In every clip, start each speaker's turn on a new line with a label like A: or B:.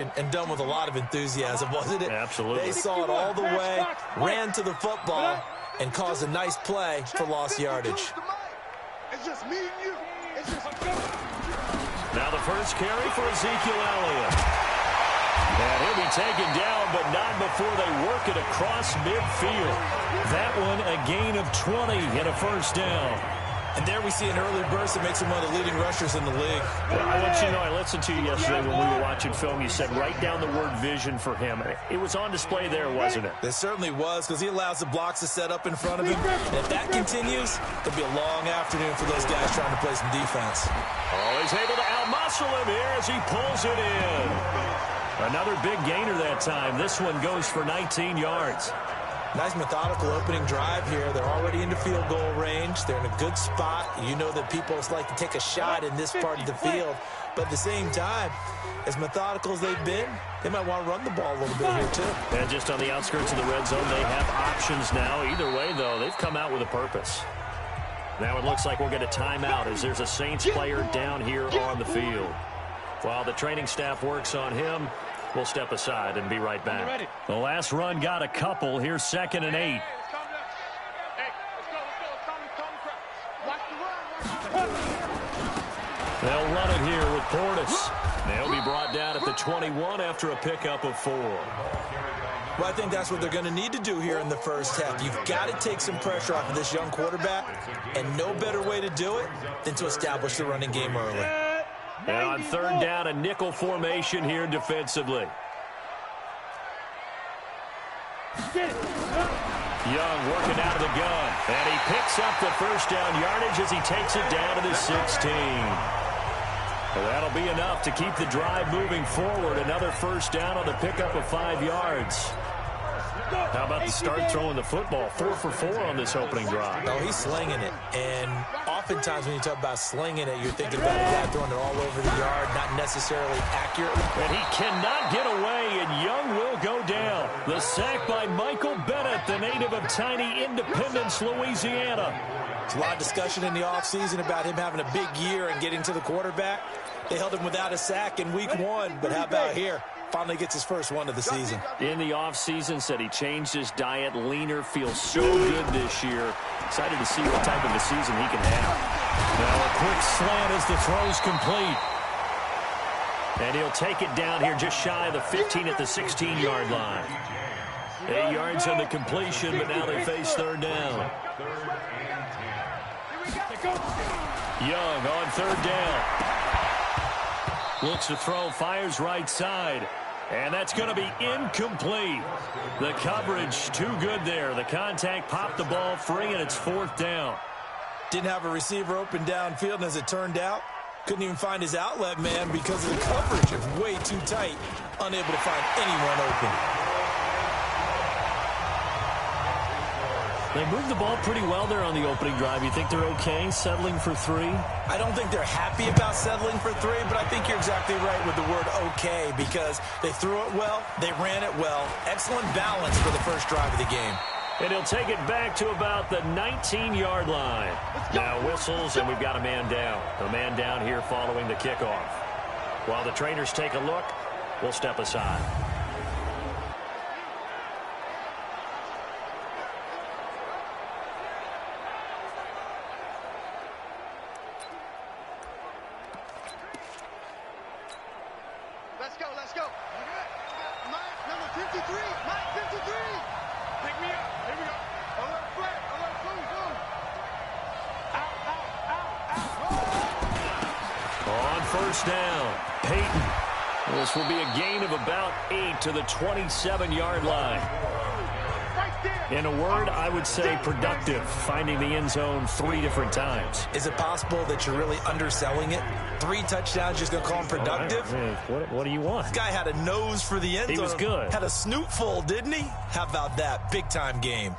A: And done with a lot of enthusiasm, wasn't it?
B: Absolutely.
A: They saw it all the way, ran to the football, and caused a nice play for lost yardage.
C: It's just me and you.
B: Now the first carry for Ezekiel Elliott. And he'll be taken down, but not before they work it across midfield. That one a gain of 20 and a first down.
A: And there we see an early burst that makes him one of the leading rushers in the league.
B: Well, I want you to know, I listened to you yesterday when we were watching film. You said write down the word vision for him. It was on display there, wasn't it?
A: It certainly was, because he allows the blocks to set up in front of him. And if that continues, it'll be a long afternoon for those guys trying to play some defense.
B: Oh, he's able to outmuscle him here as he pulls it in. Another big gainer that time. This one goes for 19 yards.
A: Nice methodical opening drive here. They're already into field goal range. They're in a good spot. You know that people like to take a shot in this part of the field. But at the same time, as methodical as they've been, they might want to run the ball a little bit here too.
B: And just on the outskirts of the red zone, they have options now. Either way, though, they've come out with a purpose. Now it looks like we'll get a timeout as there's a Saints player down here on the field. While the training staff works on him, we'll step aside and be right back. The last run got a couple. Here's 2nd and 8. They'll run it here with Portis. They'll be brought down at the 21 after a pickup of 4.
A: Well, I think that's what they're going to need to do here in the first half. You've got to take some pressure off of this young quarterback, and no better way to do it than to establish the running game early.
B: And on 3rd down, a nickel formation here defensively. Young working out of the gun. And he picks up the first down yardage as he takes it down to the 16. Well, that'll be enough to keep the drive moving forward. Another first down on the pickup of 5 yards. How about the start throwing the football? 4 for 4 on this opening drive.
A: Oh, he's slinging it. And oftentimes when you talk about slinging it, you're thinking about a guy throwing it all over the yard, not necessarily accurate.
B: And he cannot get away, and Young will go down. The sack by Michael Bennett, the native of tiny Independence, Louisiana.
A: There's a lot of discussion in the offseason about him having a big year and getting to the quarterback. They held him without a sack in week 1, but how about here? Finally gets his first one of the season.
B: In the offseason, said he changed his diet, leaner, feels so good this year. Excited to see what type of a season he can have. Now a quick slant as the throw's complete. And he'll take it down here just shy of the 15 at the 16-yard line. 8 yards on the completion, but now they face 3rd down. Young on 3rd down. Looks to throw, fires right side. And that's going to be incomplete. The coverage too good there. The contact popped the ball free, and it's 4th down.
A: Didn't have a receiver open downfield, and as it turned out, couldn't even find his outlet man because of the coverage. It's way too tight. Unable to find anyone open.
B: They moved the ball pretty well there on the opening drive. You think they're okay settling for 3?
A: I don't think they're happy about settling for 3, but I think you're exactly right with the word okay, because they threw it well, they ran it well. Excellent balance for the first drive of the game.
B: And he'll take it back to about the 19-yard line. Now whistles, and we've got a man down. A man down here following the kickoff. While the trainers take a look, we'll step aside.
C: Let's go. Mike, number 53. Mike, 53. Pick me up. Here we go. Alert flat. Alert boom. Out.
B: On 1st down, Peyton. This will be a gain of about 8 to the 27-yard line. In a word, I would say productive, finding the end zone 3 different times.
A: Is it possible that you're really underselling it? 3 touchdowns, just going to call him productive?
B: What do you want?
A: This guy had a nose for the end zone.
B: He was good.
A: Had a snoot full, didn't he? How about that? Big-time game.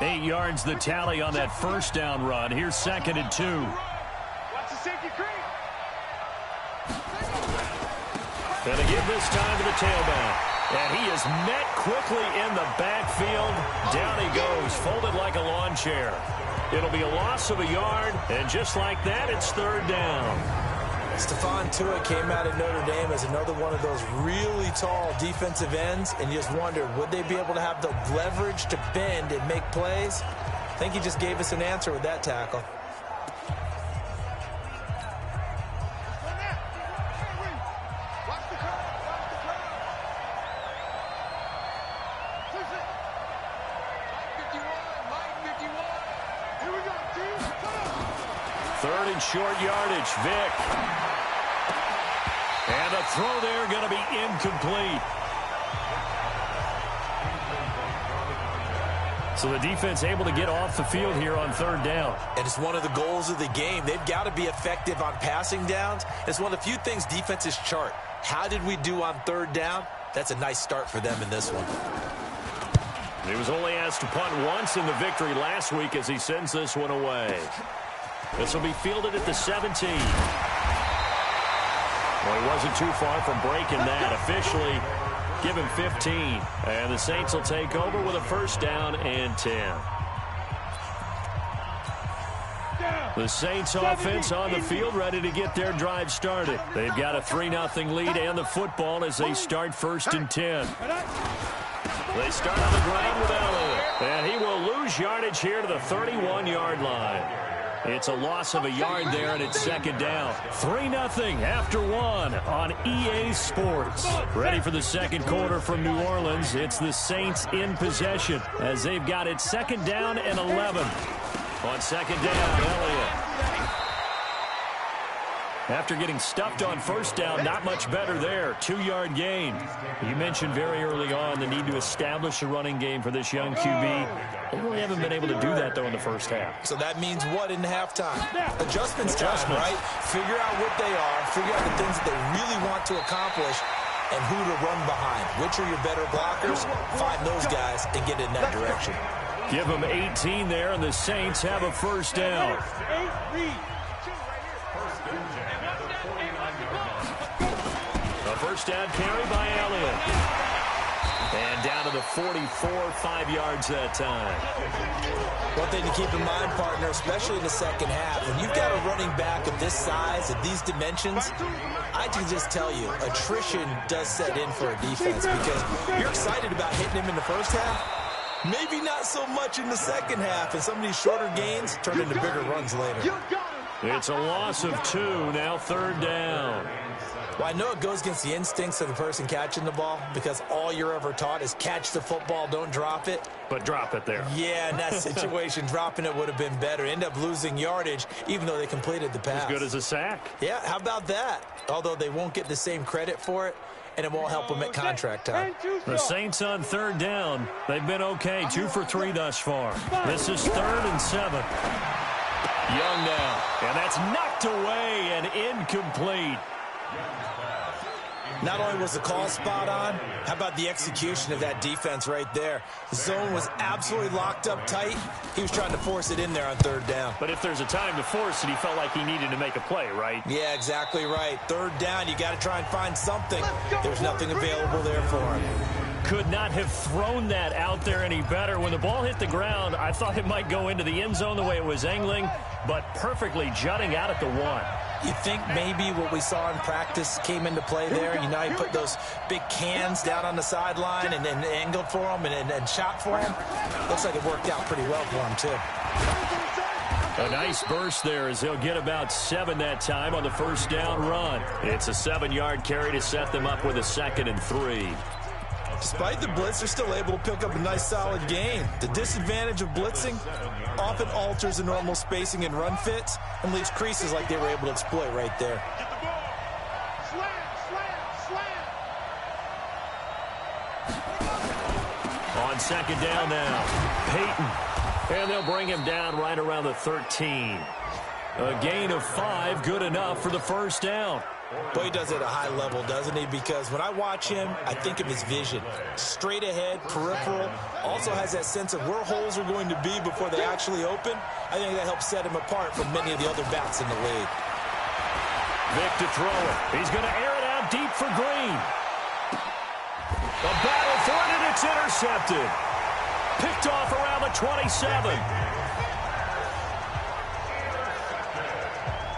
B: 8 yards the tally on that first down run. Here's 2nd and 2.
C: Watch the safety creep.
B: And to give this time to the tailback. And he is met quickly in the backfield. Down he goes, folded like a lawn chair. It'll be a loss of a yard, and just like that, it's 3rd down.
A: Stephon Tuitt came out of Notre Dame as another one of those really tall defensive ends, and you just wondered, would they be able to have the leverage to bend and make plays? I think he just gave us an answer with that tackle.
B: Third and short yardage, Vick. And a throw there going to be incomplete. So the defense able to get off the field here on third down.
A: And it's one of the goals of the game. They've got to be effective on passing downs. It's one of the few things defenses chart. How did we do on third down? That's a nice start for them in this one.
B: He was only asked to punt once in the victory last week as he sends this one away. This will be fielded at the 17. Well, he wasn't too far from breaking that. Officially, give him 15. And the Saints will take over with a first down and 10. The Saints offense on the field ready to get their drive started. They've got a 3-0 lead and the football as they start first and 10. They start on the ground with Elliott. And he will lose yardage here to the 31-yard line. It's a loss of a yard there, and it's second down. 3-0 after one on EA Sports. Ready for the second quarter from New Orleans. It's the Saints in possession as they've got it second down and 11. On second down, Elliott. After getting stuffed on first down, not much better there. 2-yard gain. You mentioned very early on the need to establish a running game for this young QB. They really haven't been able to do that, though, in the first half.
A: So that means what in halftime? Adjustments time, right? Figure out what they are, figure out the things that they really want to accomplish, and who to run behind. Which are your better blockers? Find those guys and get in that direction.
B: Give them 18 there, and the Saints have a first down. A first down carry by Elliott. And down to the 44, 5 yards that time.
A: One thing to keep in mind, partner, especially in the second half, when you've got a running back of this size, of these dimensions, I can just tell you, attrition does set in for a defense because you're excited about hitting him in the first half. Maybe not so much in the second half, and some of these shorter gains turn into bigger runs later.
B: It's a loss of 2, now third down.
A: Well, I know it goes against the instincts of the person catching the ball because all you're ever taught is catch the football, don't drop it.
B: But drop it there.
A: Yeah, in that situation, dropping it would have been better. End up losing yardage, even though they completed the pass.
B: As good as a sack.
A: Yeah, how about that? Although they won't get the same credit for it, and it won't help them at contract time.
B: The Saints on third down. They've been okay, 2 for 3 thus far. This is 3rd and 7. Young now, and that's knocked away and incomplete.
A: Not only was the call spot on, how about the execution of that defense right there? The zone was absolutely locked up tight. He was trying to force it in there on third down.
B: But if there's a time to force it, he felt like he needed to make a play, right?
A: Yeah, exactly right. Third down, you got to try and find something. There's nothing available there for him.
B: Could not have thrown that out there any better. When the ball hit the ground, I thought it might go into the end zone the way it was angling, but perfectly jutting out at the 1.
A: You think maybe what we saw in practice came into play there? You know, you put those big cans down on the sideline and then angled for them and shot for them. Looks like it worked out pretty well for him, too.
B: A nice burst there as he'll get about 7 that time on the first down run. It's a 7-yard carry to set them up with a 2nd and 3.
A: Despite the blitz, they're still able to pick up a nice solid gain. The disadvantage of blitzing often alters the normal spacing and run fits and leaves creases like they were able to exploit right there.
C: Get the ball. Slam.
B: On second down now, Peyton. And they'll bring him down right around the 13. A gain of 5, good enough for the first down.
A: Boy, he does it at a high level, doesn't he? Because when I watch him, I think of his vision. Straight ahead, peripheral. Also has that sense of where holes are going to be before they actually open. I think that helps set him apart from many of the other backs in the league.
B: Vick to throw it. He's going to air it out deep for Green. A battle for it, and it's intercepted. Picked off around the 27.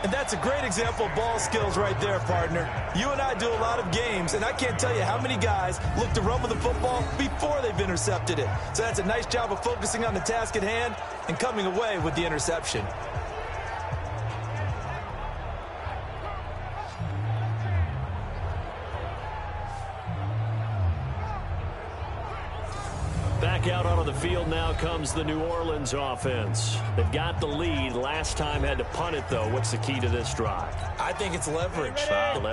A: And that's a great example of ball skills right there, partner. You and I do a lot of games, and I can't tell you how many guys look to run with the football before they've intercepted it. So that's a nice job of focusing on the task at hand and coming away with the interception.
B: Back out onto the field now comes the New Orleans offense. They've got the lead. Last time had to punt it, though. What's the key to this drive?
A: I think it's leverage.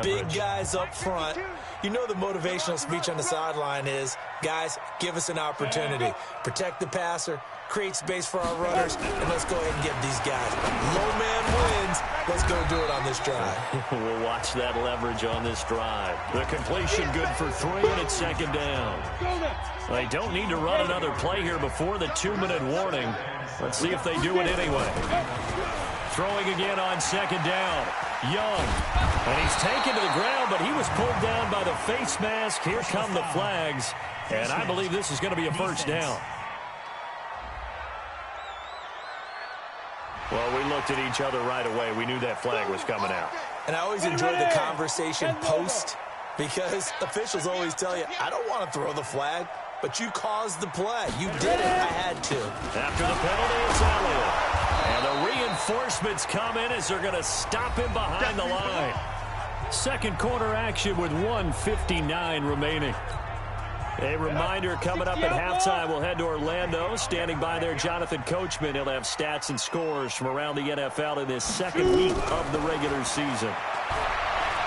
A: Big guys up front. You know the motivational speech on the sideline is, guys, give us an opportunity. Protect the passer, create space for our runners, and let's go ahead and get these guys. Low man wins. Let's go do it on this drive.
B: We'll watch that leverage on this drive. The completion good for 3, and it's second down. They don't need to run another play here before the 2-minute warning. Let's see if they do it anyway. Throwing again on second down. Young. And he's taken to the ground, but he was pulled down by the face mask. Here come the flags. And I believe this is going to be a first down. Well, we looked at each other right away. We knew that flag was coming out.
A: And I always enjoy the conversation post, because officials always tell you, I don't want to throw the flag, but you caused the play. You did it. I had to.
B: After the penalty, it's Elliott. And the reinforcements come in as they're going to stop him behind the line. Second quarter action with 1:59 remaining. A reminder coming up at halftime. We'll head to Orlando. Standing by there, Jonathan Coachman. He'll have stats and scores from around the NFL in this second week of the regular season.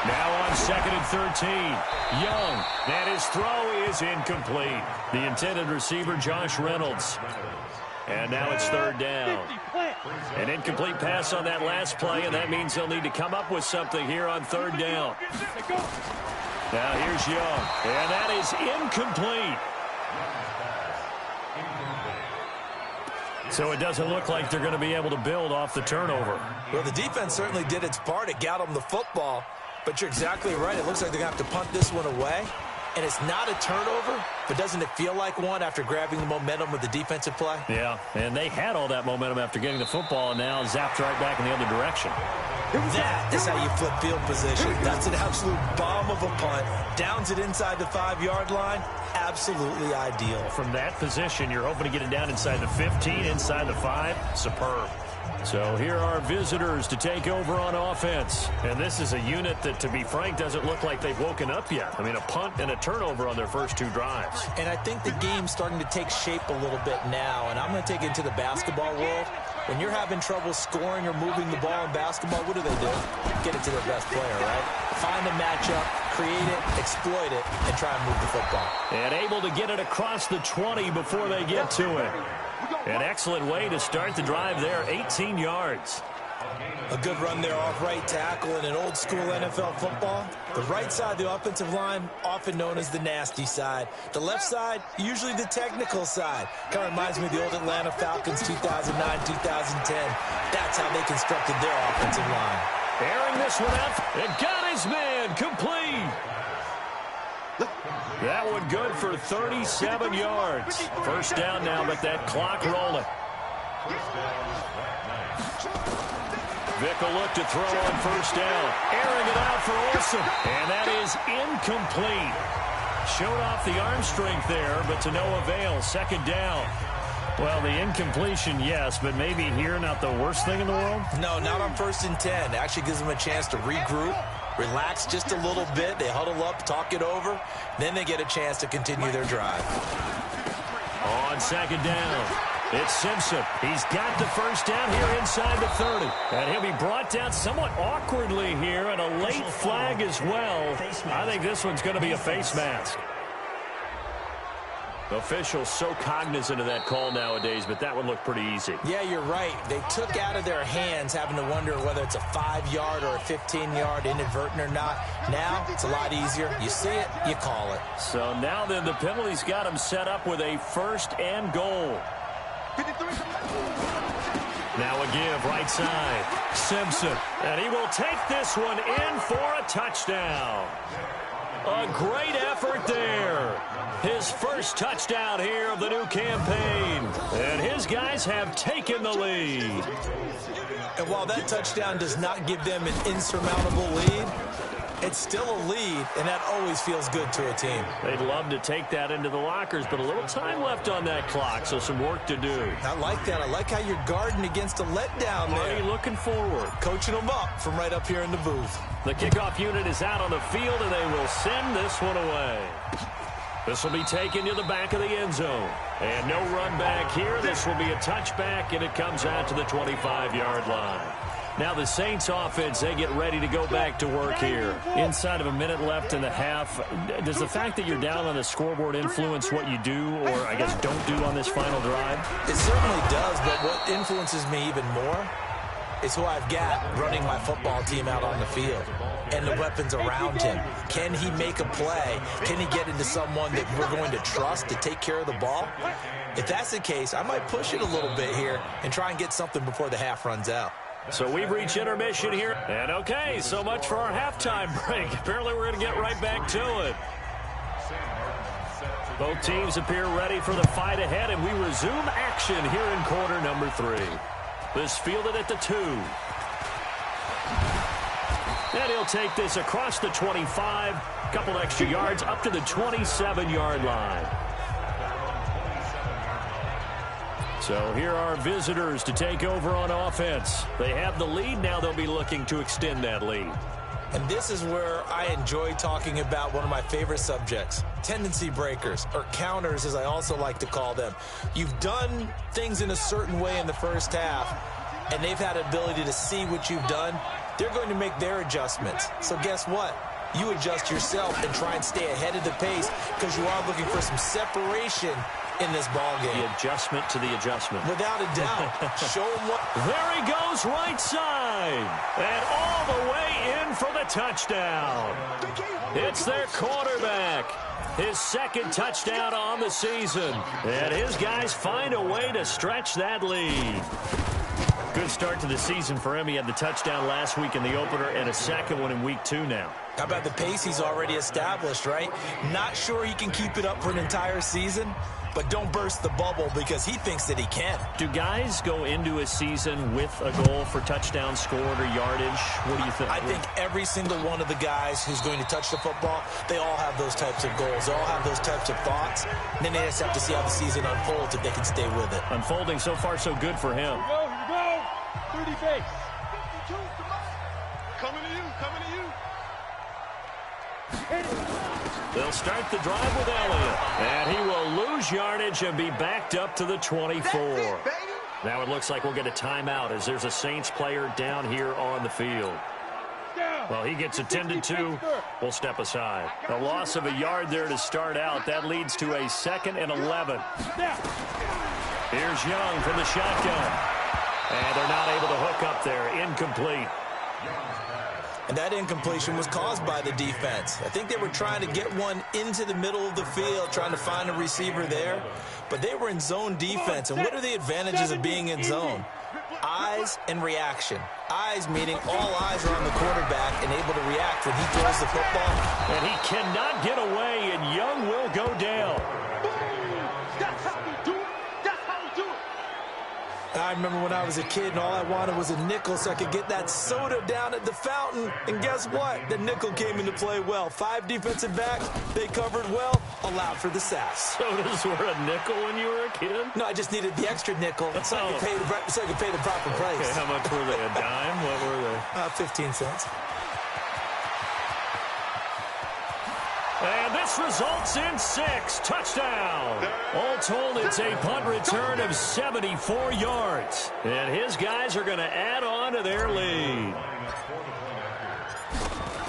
B: Now on second and 13. Young. And his throw is incomplete. The intended receiver, Josh Reynolds. And now it's third down. An incomplete pass on that last play, and that means they'll need to come up with something here on third down. Now here's Young, and that is incomplete. So it doesn't look like they're going to be able to build off the turnover.
A: Well, the defense certainly did its part. It got them the football, but you're exactly right. It looks like they're going to have to punt this one away. And it's not a turnover, but doesn't it feel like one after grabbing the momentum with the defensive play?
B: Yeah, and they had all that momentum after getting the football, and now zapped right back in the other direction.
A: That is how you flip field position. That's an absolute bomb of a punt. Downs it inside the 5-yard line. Absolutely ideal.
B: From that position, you're hoping to get it down inside the 15, inside the 5. Superb. So here are visitors to take over on offense. And this is a unit that, to be frank, doesn't look like they've woken up yet. I mean, a punt and a turnover on their first 2 drives.
A: And I think the game's starting to take shape a little bit now. And I'm going to take it to the basketball world. When you're having trouble scoring or moving the ball in basketball, what do? Get it to their best player, right? Find a matchup, create it, exploit it, and try and move the football.
B: And able to get it across the 20 before they get to it. An excellent way to start the drive there, 18 yards.
A: A good run there off right tackle in an old-school NFL football. The right side of the offensive line, often known as the nasty side. The left side, usually the technical side. Kind of reminds me of the old Atlanta Falcons 2009, 2010. That's how they constructed their offensive line.
B: Airing this one out, and got his man, complete. That one good for 37 yards. First down now, but that clock rolling. Vick will look to throw on first down. Airing it out for Olsen. And that is incomplete. Showed off the arm strength there, but to no avail. Second down. Well, the incompletion, yes, but maybe here not the worst thing in the world?
A: No, not on 1st and 10. It actually gives them a chance to regroup, relax just a little bit. They huddle up, talk it over. Then they get a chance to continue their drive.
B: On second down, it's Simpson. He's got the first down here inside the 30. And he'll be brought down somewhat awkwardly here, and a late flag as well. I think this one's going to be a face mask. Officials so cognizant of that call nowadays, but that one looked pretty easy.
A: Yeah, you're right. They took out of their hands having to wonder whether it's a 5-yard or a 15-yard inadvertent or not. Now, it's a lot easier. You see it, you call it.
B: So now then, the penalty's got him set up with a 1st and goal. Now a give, right side. Simpson, and he will take this one in for a touchdown. A a great effort there. His first touchdown here of the new campaign. And his guys have taken the lead.
A: And while that touchdown does not give them an insurmountable lead, it's still a lead, and that always feels good to a team.
B: They'd love to take that into the lockers, but a little time left on that clock, so some work to do.
A: I like that. I like how you're guarding against a letdown there.
B: Already looking forward.
A: Coaching them up from right up here in the booth.
B: The kickoff unit is out on the field, and they will send this one away. This will be taken to the back of the end zone. And no run back here. This will be a touchback, and it comes out to the 25-yard line. Now the Saints offense, they get ready to go back to work here. Inside of a minute left in the half, does the fact that you're down on the scoreboard influence what you do, or I guess don't do on this final drive?
A: It certainly does, but what influences me even more is who I've got running my football team out on the field and the weapons around him. Can he make a play? Can he get into someone that we're going to trust to take care of the ball? If that's the case, I might push it a little bit here and try and get something before the half runs out.
B: So we've reached intermission here. And okay, so much for our halftime break. Apparently we're going to get right back to it. Both teams appear ready for the fight ahead, and we resume action here in quarter number 3. This fielded at the 2. And he'll take this across the 25. Couple extra yards up to the 27-yard line. So here are visitors to take over on offense. They have the lead. Now they'll be looking to extend that lead.
A: And this is where I enjoy talking about one of my favorite subjects, tendency breakers, or counters as I also like to call them. You've done things in a certain way in the first half, and they've had an ability to see what you've done. They're going to make their adjustments. So guess what? You adjust yourself and try and stay ahead of the pace because you are looking for some separation in this ball game.
B: The adjustment to the adjustment.
A: Without a doubt. Show him what.
B: There he goes, right side. And all the way in for the touchdown. It's their quarterback. His second touchdown on the season. And his guys find a way to stretch that lead. Good start to the season for him. He had the touchdown last week in the opener and a second one in week 2 now.
A: How about the pace he's already established, right? Not sure he can keep it up for an entire season, but don't burst the bubble because he thinks that he can.
B: Do guys go into a season with a goal for touchdown scored or yardage? What do you think?
A: I think every single one of the guys who's going to touch the football, they all have those types of goals. They all have those types of thoughts. And then they just have to see how the season unfolds if they can stay with it.
B: Unfolding so far so good for him.
C: Here you go. 30 base. Coming to you.
B: They'll start the drive with Elliott. And he will lose yardage and be backed up to the 24. Now it looks like we'll get a timeout as there's a Saints player down here on the field. Well, he gets attended to. We'll step aside. A loss of a yard there to start out. That leads to a 2nd and 11. Here's Young from the shotgun. And they're not able to hook up there. Incomplete.
A: And that incompletion was caused by the defense. I think they were trying to get one into the middle of the field, trying to find a receiver there. But they were in zone defense. And what are the advantages of being in zone? Eyes and reaction. Eyes meaning all eyes are on the quarterback and able to react when he throws the football.
B: And he cannot get away, and Young will go down.
A: I remember when I was a kid and all I wanted was a nickel so I could get that soda down at the fountain. And guess what? The nickel came into play well. 5 defensive backs, they covered well, allowed for the sacks.
B: Sodas were a nickel when you were a kid?
A: No, I just needed the extra nickel so I could pay the proper price.
B: Okay, how much were they? A dime? What were they?
A: 15 cents.
B: And this results in 6. Touchdown. All told, it's a punt return of 74 yards. And his guys are going to add on to their lead.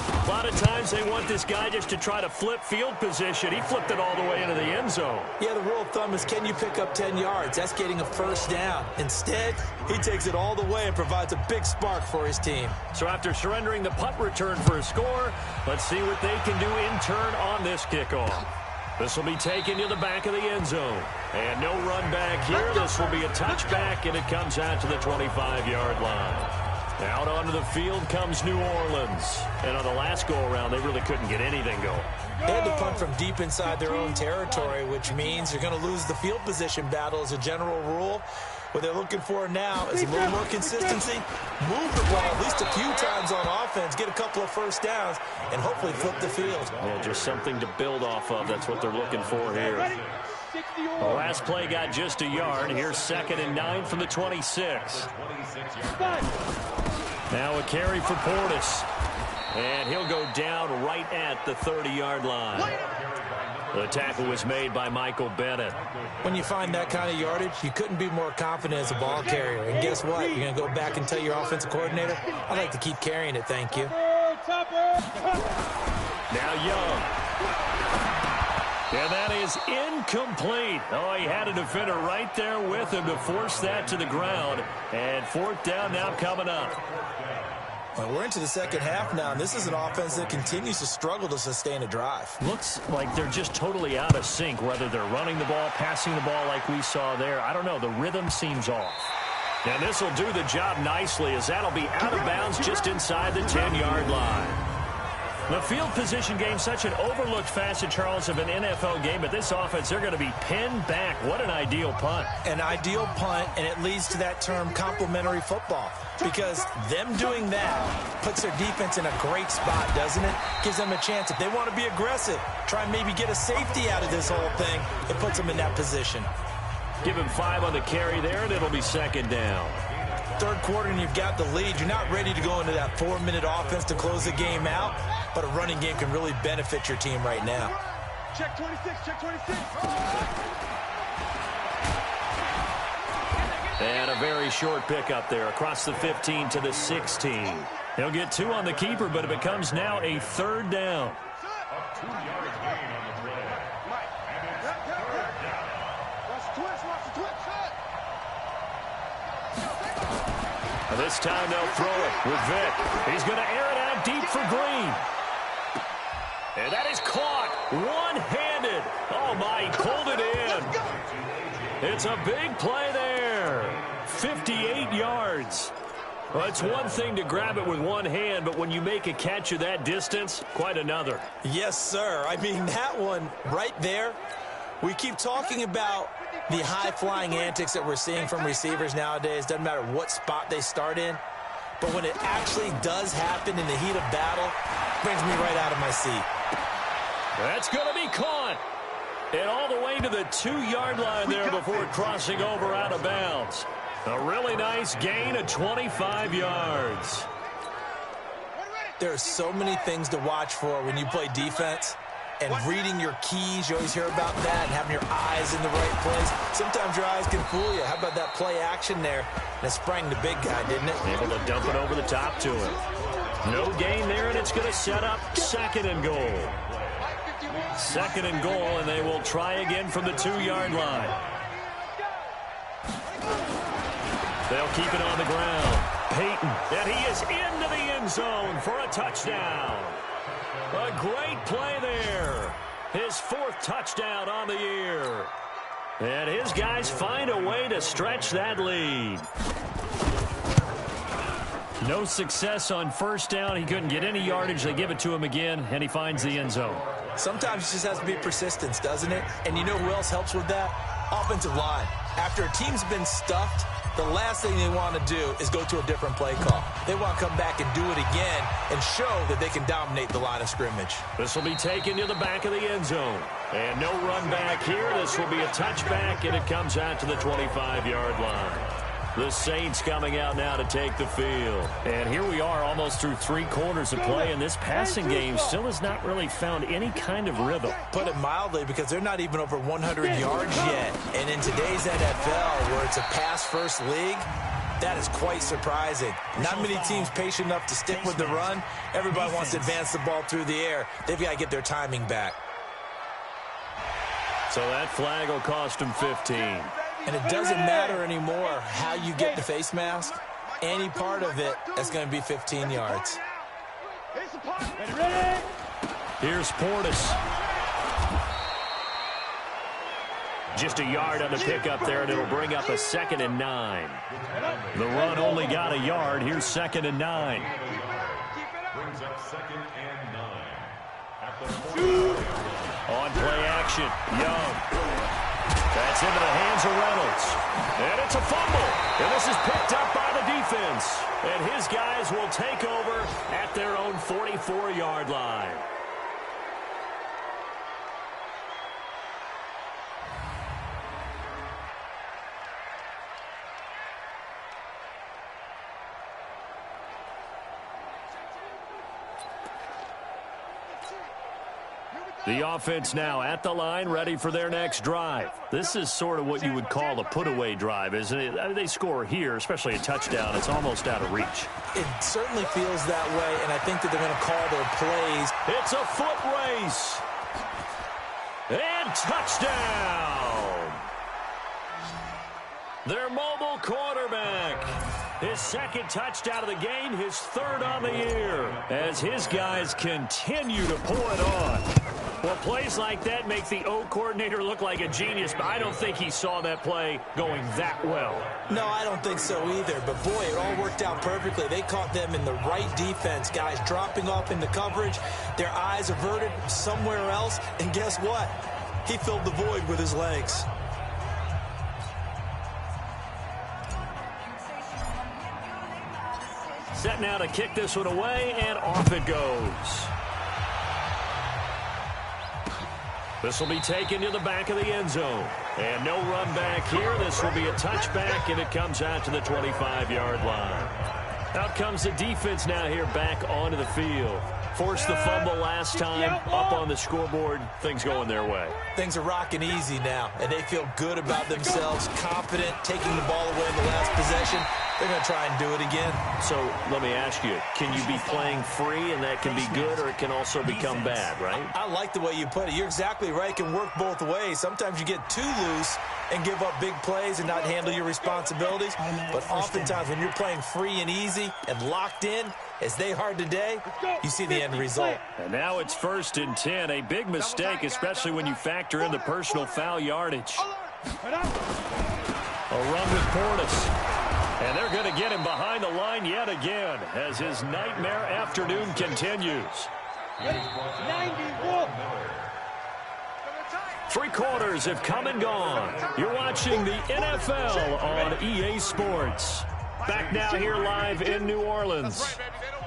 B: A lot of times they want this guy just to try to flip field position. He flipped it all the way into the end zone.
A: Yeah, the rule of thumb is can you pick up 10 yards? That's getting a first down. Instead, he takes it all the way and provides a big spark for his team.
B: So after surrendering the punt return for a score, let's see what they can do in turn on this kickoff. This will be taken to the back of the end zone. And no run back here. This will be a touchback, and it comes out to the 25-yard line. Out onto the field comes New Orleans. And on the last go-around, they really couldn't get anything going.
A: They had to punt from deep inside their own territory, which means you're going to lose the field position battle as a general rule. What they're looking for now is a little more consistency, move the ball at least a few times on offense, get a couple of first downs, and hopefully flip the field.
B: Yeah, just something to build off of. That's what they're looking for here. The last play got just a yard. Here's 2nd and 9 from the 26. Now a carry for Portis. And he'll go down right at the 30-yard line. The tackle was made by Michael Bennett.
A: When you find that kind of yardage, you couldn't be more confident as a ball carrier. And guess what? You're going to go back and tell your offensive coordinator, I'd like to keep carrying it, thank you.
B: Now Young. And that is incomplete. Oh, he had a defender right there with him to force that to the ground. And 4th down now coming up.
A: Well, we're into the second half now, and this is an offense that continues to struggle to sustain a drive.
B: Looks like they're just totally out of sync, whether they're running the ball, passing the ball like we saw there. I don't know. The rhythm seems off. And this will do the job nicely, as that'll be out of bounds just inside the 10-yard line. The field position game, such an overlooked facet, Charles, of an NFL game, but this offense, they're going to be pinned back. What an ideal punt.
A: An ideal punt, and it leads to that term complementary football, because them doing that puts their defense in a great spot, doesn't it? Gives them a chance. If they want to be aggressive, try and maybe get a safety out of this whole thing, it puts them in that position.
B: Give him 5 on the carry there, and it'll be 2nd down.
A: Third quarter and you've got the lead. You're not ready to go into that 4-minute offense to close the game out, but a running game can really benefit your team right now.
C: Check 26, check 26.
B: And a very short pickup there across the 15 to the 16. He'll get 2 on the keeper, but it becomes now a 3rd down. This time they'll throw it with Vick. He's going to air it out deep for Green. And that is caught one-handed. Oh, my, he pulled it in. It's a big play there. 58 yards. Well, it's one thing to grab it with one hand, but when you make a catch of that distance, quite another.
A: Yes, sir. I mean, that one right there, we keep talking about the high-flying antics that we're seeing from receivers nowadays. Doesn't matter what spot they start in. But when it actually does happen in the heat of battle, it brings me right out of my seat.
B: That's going to be caught. And all the way to the 2-yard line there before crossing over out of bounds. A really nice gain of 25 yards.
A: There are so many things to watch for when you play defense. And reading your keys, you always hear about that, and having your eyes in the right place. Sometimes your eyes can fool you. How about that play action there? And it sprang the big guy, didn't it?
B: Able to dump it over the top to him. No gain there, and it's going to set up 2nd and goal. 2nd and goal, and they will try again from the 2-yard line. They'll keep it on the ground. Peyton, and he is into the end zone for a touchdown. A great play there. His 4th touchdown on the year. And his guys find a way to stretch that lead. No success on 1st down. He couldn't get any yardage. They give it to him again, and he finds the end zone.
A: Sometimes it just has to be persistence, doesn't it? And you know who else helps with that? Offensive line. After a team's been stuffed, the last thing they want to do is go to a different play call. They want to come back and do it again and show that they can dominate the line of scrimmage.
B: This will be taken to the back of the end zone. And no run back here. This will be a touchback, and it comes out to the 25-yard line. The Saints coming out now to take the field. And here we are almost through 3 quarters of play, and this passing game still has not really found any kind of rhythm.
A: Put it mildly, because they're not even over 100 yards yet. And in today's NFL, where it's a pass-first league, that is quite surprising. Not many teams patient enough to stick with the run. Everybody wants to advance the ball through the air. They've got to get their timing back.
B: So that flag will cost them 15.
A: And it doesn't matter anymore how you get the face mask. Any part of it, that's going to be 15 yards.
B: Here's Portis. Just a yard on the pickup there, and it'll bring up a 2nd and 9. The run only got a yard. Here's 2nd and 9.
D: Brings up 2nd and 9.
B: On play action, Young. That's into the hands of Reynolds. And it's a fumble. And this is picked up by the defense. And his guys will take over at their own 44-yard line. The offense now at the line, ready for their next drive. This is sort of what you would call a put-away drive, isn't it? I mean, they score here, especially a touchdown. It's almost out of reach.
A: It certainly feels that way, and I think that they're going to call their plays.
B: It's a foot race. And touchdown. Their mobile quarterback. His 2nd touchdown of the game, his 3rd on the year, as his guys continue to pull it on. Well, plays like that make the O coordinator look like a genius, but I don't think he saw that play going that well.
A: No, I don't think so either, but boy, it all worked out perfectly. They caught them in the right defense, guys dropping off into coverage, their eyes averted somewhere else, and guess what? He filled the void with his legs.
B: Set now to kick this one away, and off it goes. This will be taken to the back of the end zone. And no run back here. This will be a touchback, and it comes out to the 25-yard line. Out comes the defense now here back onto the field. Forced the fumble last time, up on the scoreboard, things going their way.
A: Things are rocking easy now, and they feel good about themselves, confident, taking the ball away in the last possession. They're going to try and do it again.
B: So let me ask you, can you be playing free and that can be good, or it can also become bad, right?
A: I like the way you put it. You're exactly right. It can work both ways. Sometimes you get too loose and give up big plays and not handle your responsibilities. But oftentimes when you're playing free and easy and locked in, as they are today, you see the end result.
B: And now it's 1st and 10. A big mistake, especially when you factor in the personal foul yardage. A run with Portis. And they're going to get him behind the line yet again as his nightmare afternoon continues. 3 quarters have come and gone. You're watching the NFL on EA Sports. Back now here live in New Orleans.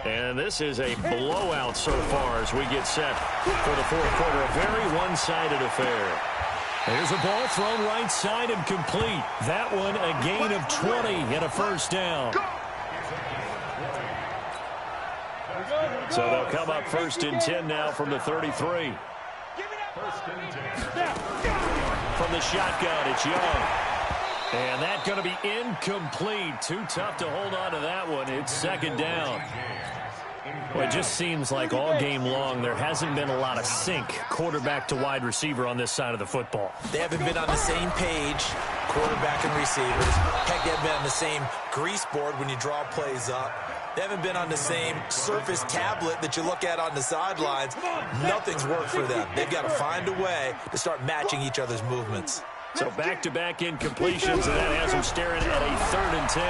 B: And this is a blowout so far as we get set for the 4th quarter. A very one-sided affair. There's a ball thrown right side and complete. That one a gain of 20 and a 1st down. So they'll come up 1st and 10 now from the 33. From the shotgun, it's Young. And that's going to be incomplete. Too tough to hold on to that one. It's 2nd down. Well, it just seems like all game long there hasn't been a lot of sync quarterback to wide receiver on this side of the football.
A: They haven't been on the same page, quarterback and receivers. Heck, they haven't been on the same grease board when you draw plays up. They haven't been on the same surface tablet that you look at on the sidelines. Nothing's worked for them. They've got to find a way to start matching each other's movements.
B: So back-to-back incompletions, and that has him staring at a 3rd and 10.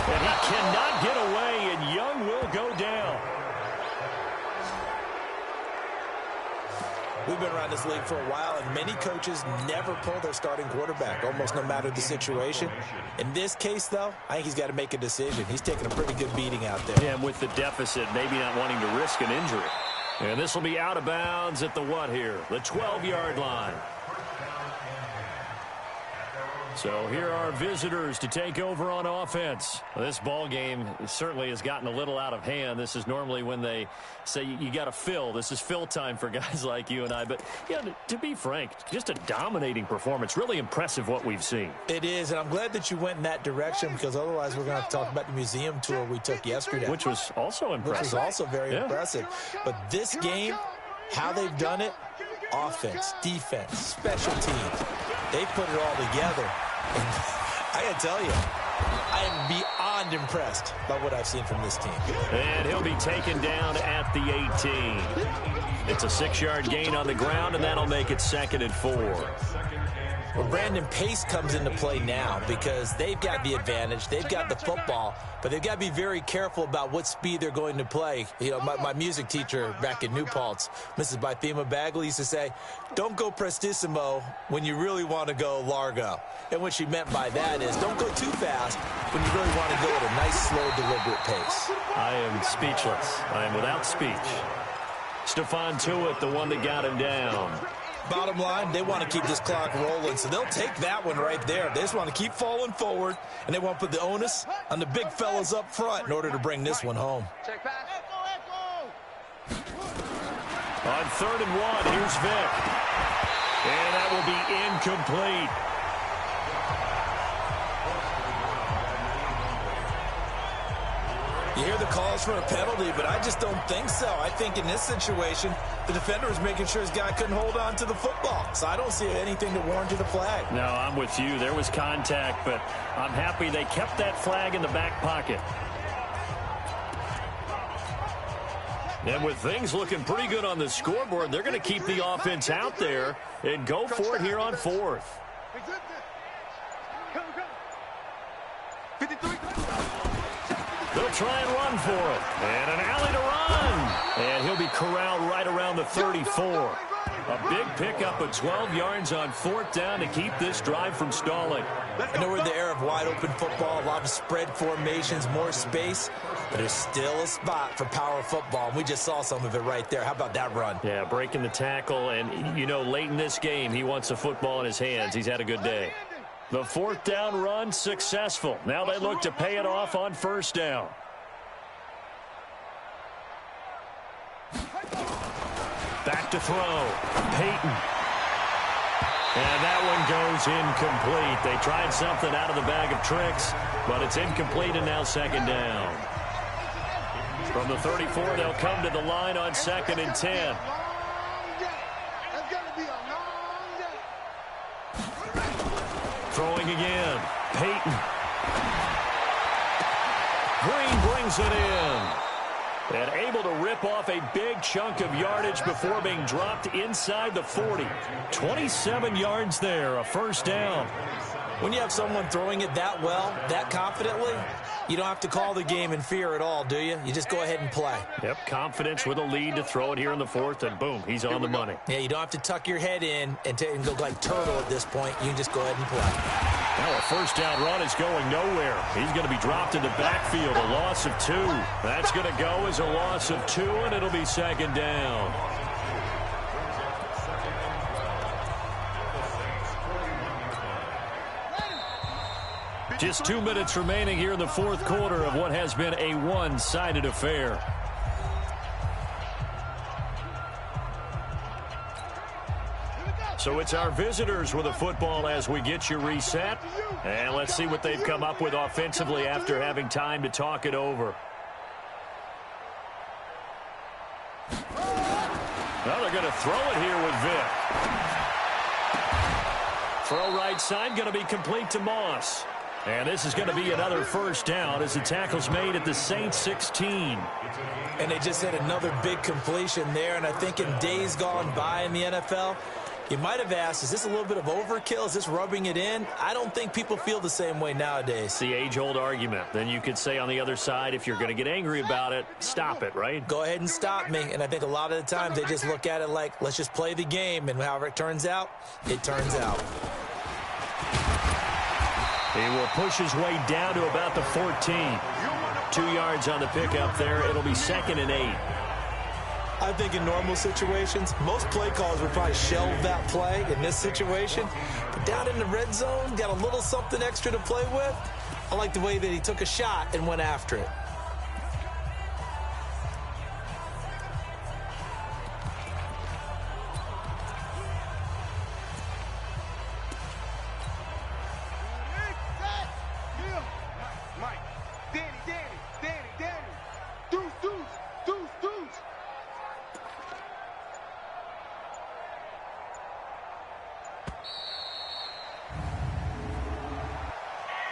B: And he cannot get away, and Young will go down.
A: We've been around this league for a while, and many coaches never pull their starting quarterback, almost no matter the situation. In this case, though, I think he's got to make a decision. He's taking a pretty good beating out there.
B: Yeah, and with the deficit, maybe not wanting to risk an injury. And this will be out of bounds at the what here? The 12-yard line. So here are visitors to take over on offense. Well, this ball game certainly has gotten a little out of hand. This is normally when they say you got to fill. This is fill time for guys like you and I. But, yeah, to be frank, just a dominating performance. Really impressive what we've seen.
A: It is, and I'm glad that you went in that direction because otherwise we're going to have to talk about the museum tour we took yesterday.
B: Which was also impressive.
A: Which was also very impressive. But this game, how they've done it, offense, defense, special teams, they put it all together. And I got to tell you, I am beyond impressed by what I've seen from this team.
B: And he'll be taken down at the 18. It's a 6-yard gain on the ground, and that'll make it 2nd and 4.
A: Well, Brandon, pace comes into play now because they've got the advantage. They've got the football, but they've got to be very careful about what speed they're going to play. You know, my music teacher back in New Paltz, Mrs. Bythema Bagley, used to say, don't go prestissimo when you really want to go largo. And what she meant by that is don't go too fast when you really want to go at a nice, slow, deliberate pace.
B: I am speechless. I am without speech. Stephon Tuitt, the one that got him down.
A: Bottom line, they want to keep this clock rolling, so they'll take that one right there. They just want to keep falling forward, and they want to put the onus on the big fellas up front in order to bring this one home.
B: On 3rd and 1, here's Vick. And that will be incomplete.
A: You hear the calls for a penalty, but I just don't think so. I think in this situation, the defender was making sure his guy couldn't hold on to the football. So I don't see anything to warrant the flag.
B: No, I'm with you. There was contact, but I'm happy they kept that flag in the back pocket. And with things looking pretty good on the scoreboard, they're going to keep the offense out there and go for it here on 4th. They'll try and run for it. And an alley to run. And he'll be corralled right around the 34. A big pickup of 12 yards on 4th down to keep this drive from stalling.
A: I know we're in the era of wide-open football, a lot of spread formations, more space, but there's still a spot for power football, and we just saw some of it right there. How about that run?
B: Yeah, breaking the tackle, and, you know, late in this game, he wants the football in his hands. He's had a good day. The 4th down run successful. Now they look to pay it off on 1st down. Back to throw. Peyton. And that one goes incomplete. They tried something out of the bag of tricks, but it's incomplete and now 2nd down. From the 34, they'll come to the line on 2nd and 10. Throwing again. Peyton. Green brings it in. And able to rip off a big chunk of yardage before being dropped inside the 40. 27 yards there, a 1st down.
A: When you have someone throwing it that well, that confidently, you don't have to call the game in fear at all, do you? You just go ahead and play.
B: Yep, confidence with a lead to throw it here in the 4th, and boom, he's on the money.
A: Yeah, you don't have to tuck your head in and go like turtle at this point. You can just go ahead and play.
B: Now a 1st down run is going nowhere. He's going to be dropped in the backfield, a loss of 2. That's going to go as a loss of 2, and it'll be 2nd down. Just 2 minutes remaining here in the 4th quarter of what has been a one-sided affair. So it's our visitors with a football as we get you reset. And let's see what they've come up with offensively after having time to talk it over. Well, they're going to throw it here with Vick. Throw right side, going to be complete to Moss. And this is going to be another 1st down as the tackle's made at the Saints 16.
A: And they just had another big completion there. And I think in days gone by in the NFL, you might have asked, is this a little bit of overkill? Is this rubbing it in? I don't think people feel the same way nowadays.
B: It's the age-old argument. Then you could say on the other side, if you're going to get angry about it, stop it, right?
A: Go ahead and stop me. And I think a lot of the times they just look at it like, let's just play the game. And however it turns out, it turns out.
B: He will push his way down to about the 14. 2 yards on the pickup there. It'll be 2nd and 8.
A: I think in normal situations, most play callers would probably shelve that play in this situation. But down in the red zone, got a little something extra to play with. I like the way that he took a shot and went after it.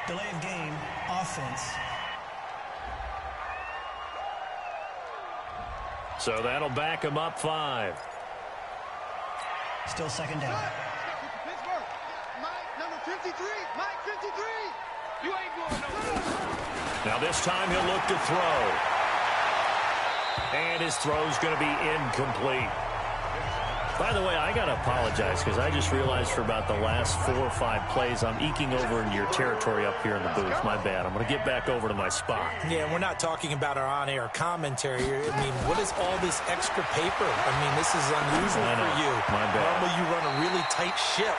E: Delay of game, offense.
B: So that'll back him up 5.
E: Still second down.
C: Pittsburgh. Mike, number 53. Mike, 53. You ain't going nowhere.
B: Now this time he'll look to throw. And his throw's going to be incomplete. By the way, I got to apologize because I just realized for about the last 4 or 5 plays I'm eking over into your territory up here in the booth. My bad. I'm going to get back over to my spot.
A: Yeah, we're not talking about our on-air commentary. I mean, what is all this extra paper? I mean, this is unusual for you.
B: My bad.
A: Normally you run a really tight ship.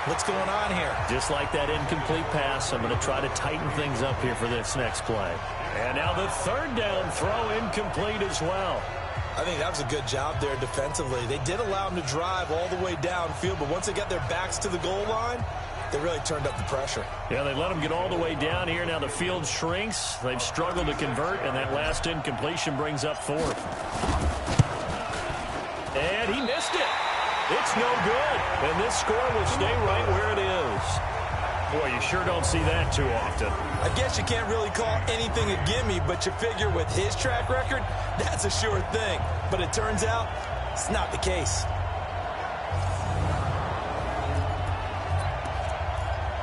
A: What's going on here?
B: Just like that incomplete pass, I'm going to try to tighten things up here for this next play. And now the 3rd down throw incomplete as well.
A: I think that was a good job there defensively. They did allow them to drive all the way downfield, but once they got their backs to the goal line, they really turned up the pressure.
B: Yeah, they let them get all the way down here. Now the field shrinks. They've struggled to convert, and that last incompletion brings up 4th. And he missed it. It's no good. And this score will stay right where it is. Boy, you sure don't see that too often.
A: I guess you can't really call anything a gimme, but you figure with his track record, that's a sure thing. But it turns out it's not the case.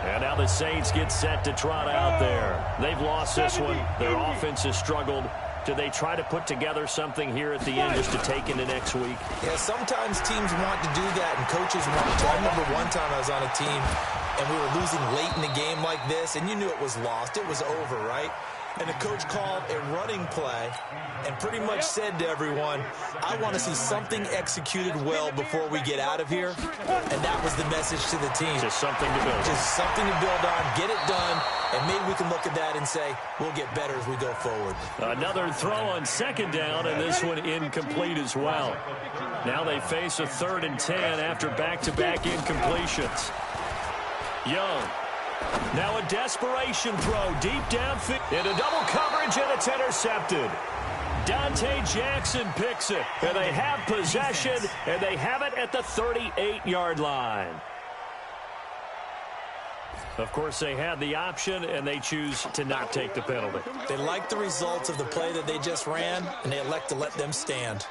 B: And now the Saints get set to trot out there. They've lost this one. Their offense has struggled. Do they try to put together something here at the end just to take into next week?
A: Yeah, sometimes teams want to do that and coaches want to. I remember one time I was on a team and we were losing late in the game like this, and you knew it was lost. It was over, right? And the coach called a running play and pretty much said to everyone, I want to see something executed well before we get out of here. And that was the message to the team.
B: Just something to build on.
A: Just something to build on, get it done, and maybe we can look at that and say, we'll get better as we go forward.
B: Another throw on 2nd down, and this one incomplete as well. Now they face a 3rd and 10 after back-to-back incompletions. Young. Now a desperation throw deep downfield. Into double coverage, and it's intercepted. Dante Jackson picks it. And they have possession, and they have it at the 38-yard line. Of course, they had the option, and they choose to not take the penalty.
A: They like the results of the play that they just ran, and they elect to let them stand.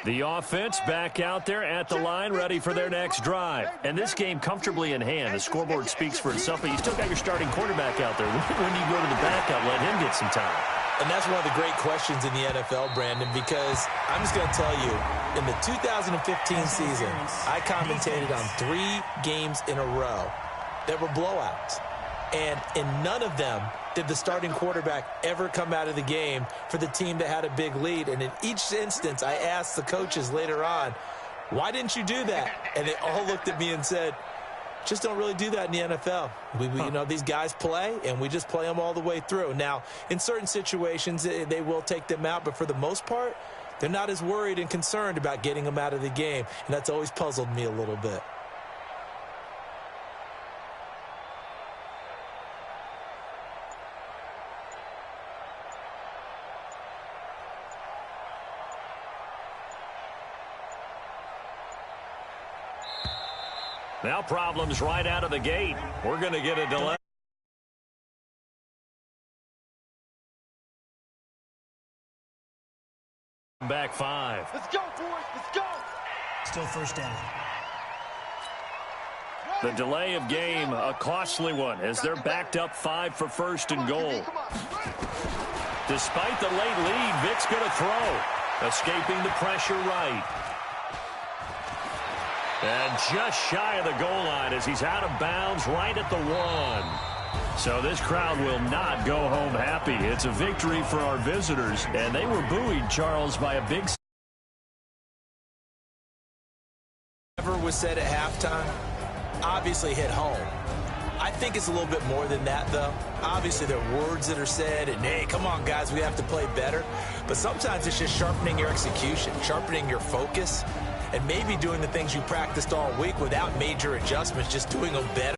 B: The offense back out there at the line, ready for their next drive. And this game comfortably in hand. The scoreboard speaks for itself, but you still got your starting quarterback out there. When do you go to the backup, let him get some time?
A: And that's one of the great questions in the NFL, Brandon, because I'm just going to tell you, in the 2015 season, I commentated on 3 games in a row that were blowouts. And in none of them did the starting quarterback ever come out of the game for the team that had a big lead. And in each instance, I asked the coaches later on, why didn't you do that? And they all looked at me and said, just don't really do that in the NFL. You know, these guys play, and we just play them all the way through. Now, in certain situations, they will take them out, but for the most part, they're not as worried and concerned about getting them out of the game. And that's always puzzled me a little bit.
B: Now problems right out of the gate. We're going to get a delay. Back 5.
C: Let's go, boys. Let's go.
E: Still first down.
B: The delay of game, a costly one, as they're backed up 5 for 1st and goal. Despite the late lead, Vic's going to throw. Escaping the pressure right. And just shy of the goal line as he's out of bounds right at the 1. So this crowd will not go home happy. It's a victory for our visitors, and they were buoyed, Charles, by a big...
A: Whatever was said at halftime obviously hit home. I think it's a little bit more than that, though. Obviously, there are words that are said, and, hey, come on, guys, we have to play better. But sometimes it's just sharpening your execution, sharpening your focus, and maybe doing the things you practiced all week without major adjustments, just doing them better.